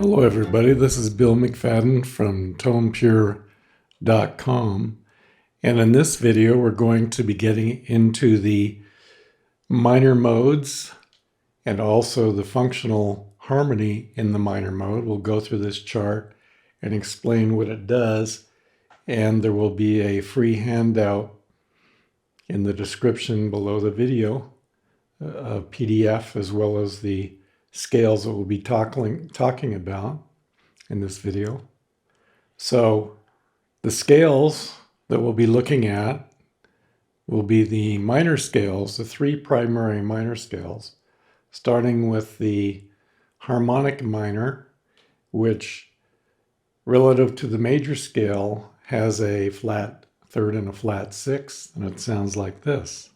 Hello everybody, this is Bill McFadden from tonepure.com, and in this video we're going to be getting into the minor modes and also the functional harmony in the minor mode. We'll go through this chart and explain what it does, and there will be a free handout in the description below the video, a PDF, as well as the scales that we'll be talking about in this video. So the scales that we'll be looking at will be the minor scales, the three primary minor scales, starting with the harmonic minor, which relative to the major scale has a flat third and a flat sixth, and it sounds like this.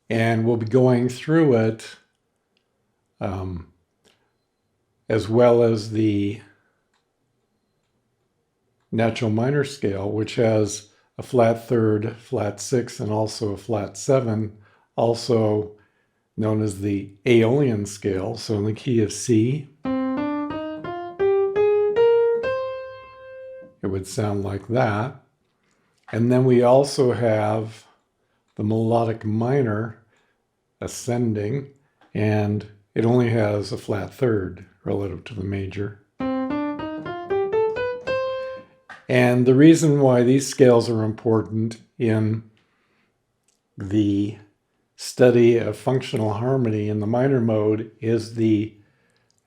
And we'll be going through it as well as the natural minor scale, which has a flat third, flat sixth, and also a flat seven, also known as the Aeolian scale. So in the key of C, it would sound like that. And then we also have the melodic minor ascending, and it only has a flat third relative to the major. And the reason why these scales are important in the study of functional harmony in the minor mode is the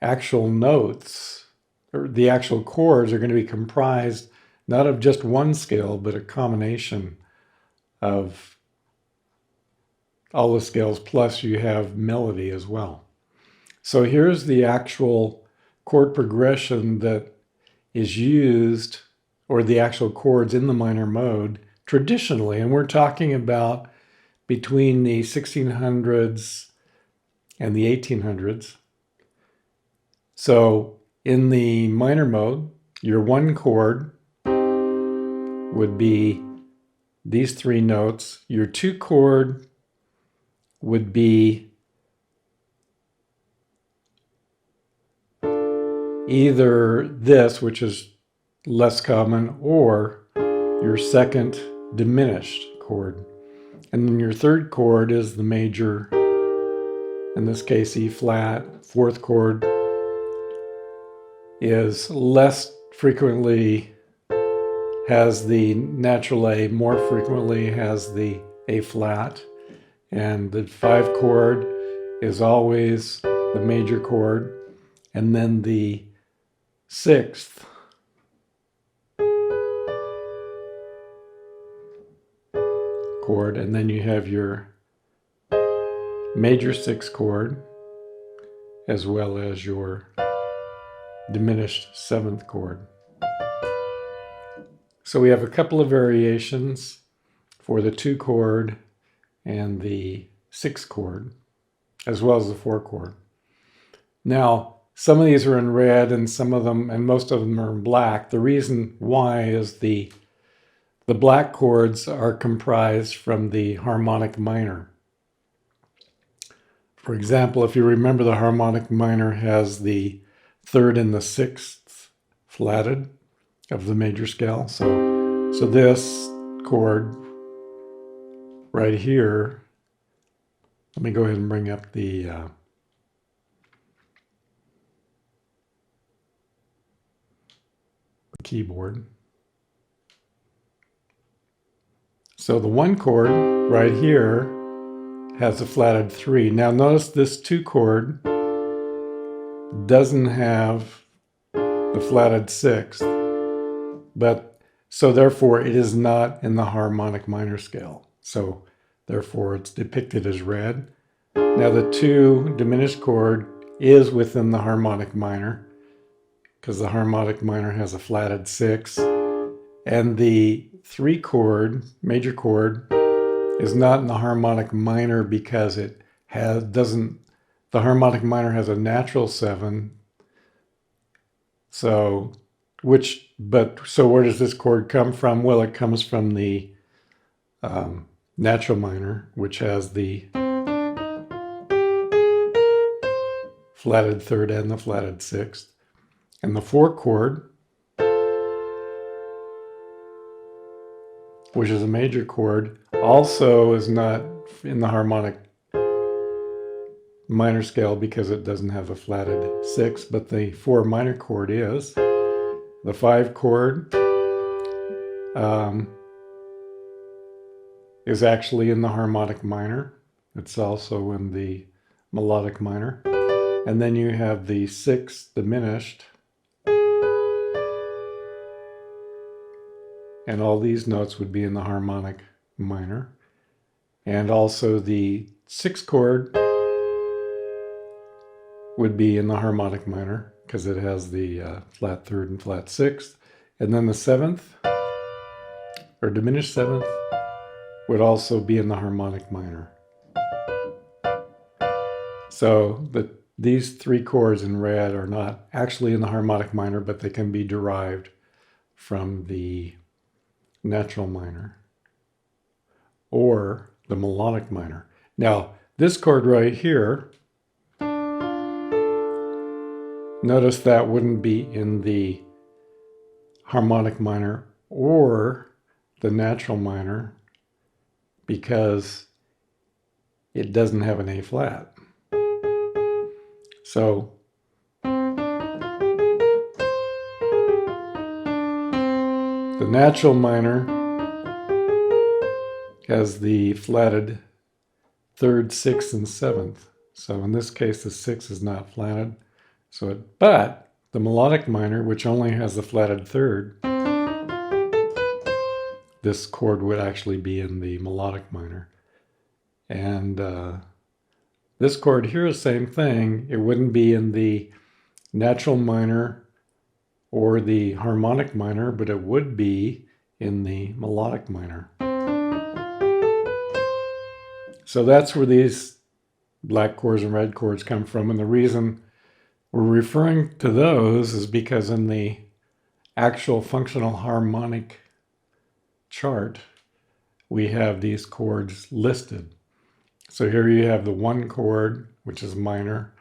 actual notes, or the actual chords, are going to be comprised not of just one scale, but a combination of all the scales, plus you have melody as well. So here's the actual chord progression that is used, or the actual chords in the minor mode traditionally, and we're talking about between the 1600s and the 1800s. So in the minor mode, your one chord would be these three notes. Your two chord would be either this, which is less common, or your second diminished chord. And then your third chord is the major, in this case E flat. Fourth chord is less frequently has the natural A, more frequently has the A flat. And the five chord is always the major chord. And then the sixth chord, and then you have your major sixth chord as well as your diminished seventh chord. So we have a couple of variations for the two chord and the sixth chord, as well as the four chord. Now, some of these are in red and some of them, and most of them are in black. The reason why is the black chords are comprised from the harmonic minor. For example, if you remember, the harmonic minor has the third and the sixth flatted of the major scale. So this chord right here, let me go ahead and bring up the keyboard. So the one chord right here has a flatted three. Now notice this two chord doesn't have the flatted sixth, but so therefore it is not in the harmonic minor scale. So therefore it's depicted as red. Now the two diminished chord is within the harmonic minor because the harmonic minor has a flatted sixth, and the three chord, major chord, is not in the harmonic minor because it doesn't, the harmonic minor has a natural seven. So so where does this chord come from? Well, it comes from the natural minor, which has the flatted third and the flatted sixth. And the 4 chord, which is a major chord, also is not in the harmonic minor scale because it doesn't have a flatted 6, but the 4 minor chord is. The 5 chord is actually in the harmonic minor. It's also in the melodic minor. And then you have the 6 diminished. And all these notes would be in the harmonic minor. And also the 6 chord would be in the harmonic minor because it has the flat third and flat sixth. And then the 7th, or diminished 7th, would also be in the harmonic minor. So these 3 chords in red are not actually in the harmonic minor, but they can be derived from the natural minor or the melodic minor. Now, this chord right here, notice that wouldn't be in the harmonic minor or the natural minor because it doesn't have an A flat. So the natural minor has the flatted third, sixth, and 7th. So in this case, the 6 is not flatted. But the melodic minor, which only has the flatted third, this chord would actually be in the melodic minor. And this chord here is the same thing. It wouldn't be in the natural minor or the harmonic minor, but it would be in the melodic minor. So that's where these black chords and red chords come from. And the reason we're referring to those is because in the actual functional harmonic chart, we have these chords listed. So here you have the 1 chord, which is minor,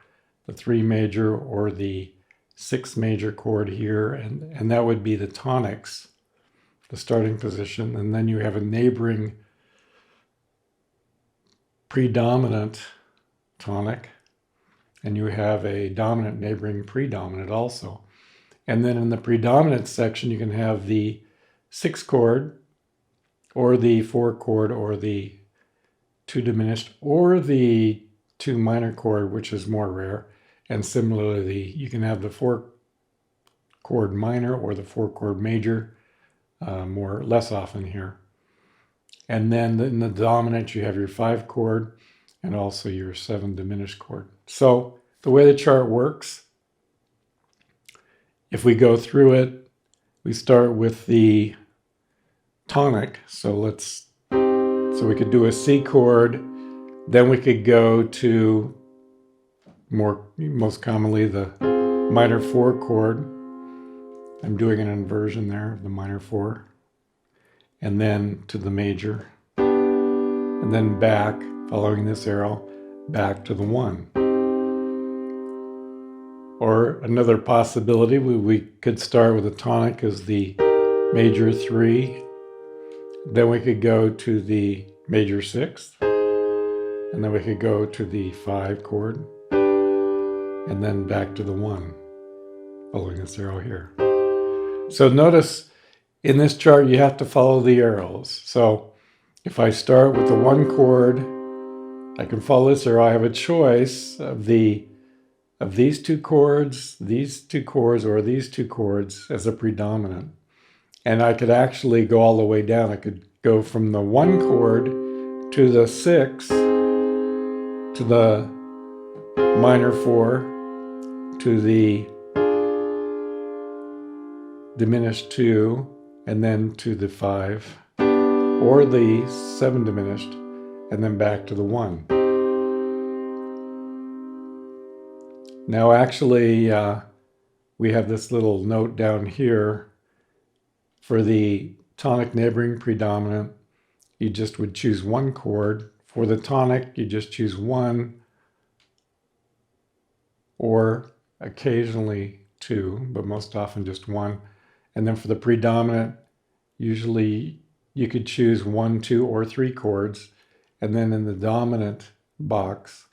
the 3 major or the 6 major chord here, and that would be the tonics, the starting position. And then you have a neighboring predominant tonic, and you have a dominant neighboring predominant also. And then in the predominant section, you can have the 6 chord or the 4 chord or the 2 diminished or the 2 minor chord, which is more rare. And similarly, you can have the 4 chord minor or the 4 chord major, less often here. And then in the dominant, you have your 5 chord and also your 7 diminished chord. So the way the chart works, if we go through it, we start with the tonic. So we could do a C chord, then we could go to most commonly the minor 4 chord. I'm doing an inversion there of the minor 4. And then to the major. And then back, following this arrow, back to the 1. Or another possibility, we could start with a tonic as the major 3. Then we could go to the major 6th. And then we could go to the 5 chord. And then back to the 1, following this arrow here. So notice in this chart you have to follow the arrows. So if I start with the 1 chord, I can follow this arrow. I have a choice of these 2 chords, these 2 chords, or these 2 chords as a predominant. And I could actually go all the way down. I could go from the 1 chord to the 6, to the minor 4, to the diminished 2, and then to the 5, or the 7 diminished, and then back to the 1. Now actually, we have this little note down here for the tonic neighboring predominant. You just would choose 1 chord. For the tonic, you just choose 1 or occasionally 2, but most often just 1. And then for the predominant, usually you could choose 1, 2, or 3 chords. And then in the dominant box,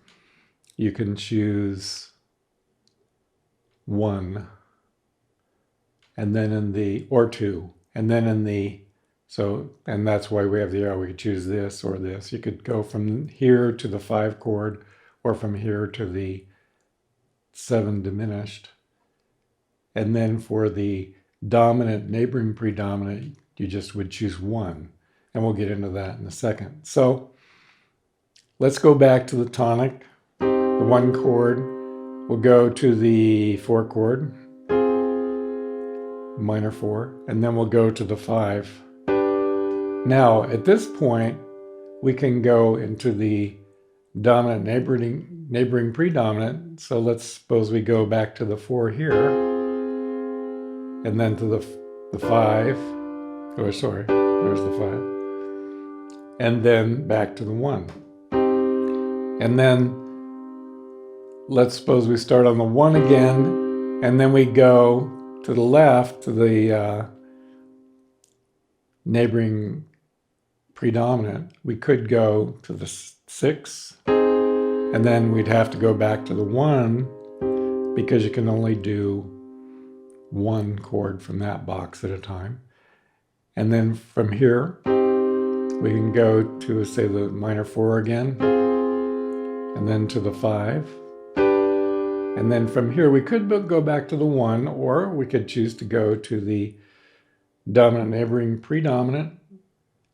you can choose 1, and then in the, or 2, and then in the, so, and that's why we have the arrow. We could choose this or this. You could go from here to the 5 chord, or from here to the 7 diminished. And then for the dominant, neighboring predominant, you just would choose 1. And we'll get into that in a second. So let's go back to the tonic, the 1 chord. We'll go to the 4 chord, minor 4, and then we'll go to the 5. Now, at this point, we can go into the dominant, neighboring predominant. So let's suppose we go back to the 4 here, and then to the 5. Oh, sorry, there's the 5. And then back to the 1. And then let's suppose we start on the 1 again, and then we go to the left to the neighboring predominant. We could go to the 6, and then we'd have to go back to the 1 because you can only do 1 chord from that box at a time. And then from here, we can go to, say, the minor 4 again, and then to the 5. And then from here, we could go back to the 1, or we could choose to go to the dominant, neighboring predominant.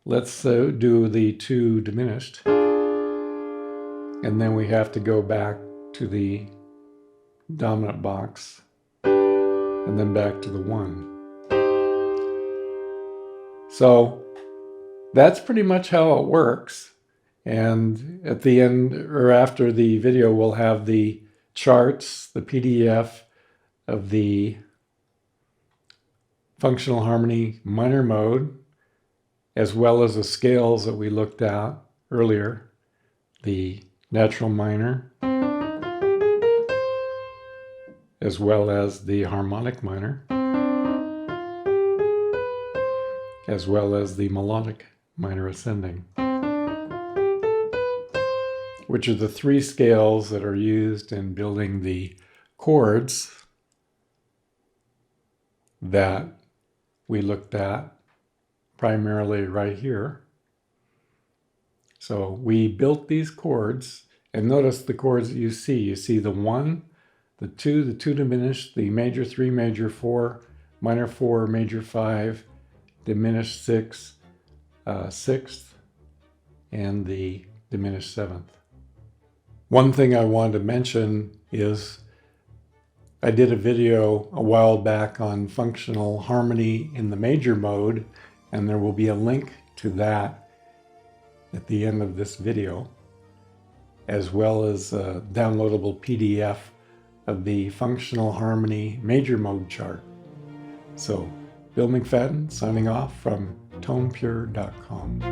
Let's do the 2 diminished. And then we have to go back to the dominant box, and then back to the 1. So that's pretty much how it works. And at the end, or after the video, we'll have the charts, the PDF of the functional harmony minor mode, as well as the scales that we looked at earlier, the natural minor, as well as the harmonic minor, as well as the melodic minor ascending, which are the 3 scales that are used in building the chords that we looked at primarily right here. So we built these chords, and notice the chords that you see. You see the 1, the 2, the 2 diminished, the major 3, major 4, minor 4, major 5, diminished 6, 6th, and the diminished 7th. One thing I wanted to mention is I did a video a while back on functional harmony in the major mode, and there will be a link to that at the end of this video, as well as a downloadable PDF of the functional harmony major mode chart. So, Bill McFadden signing off from tonepure.com.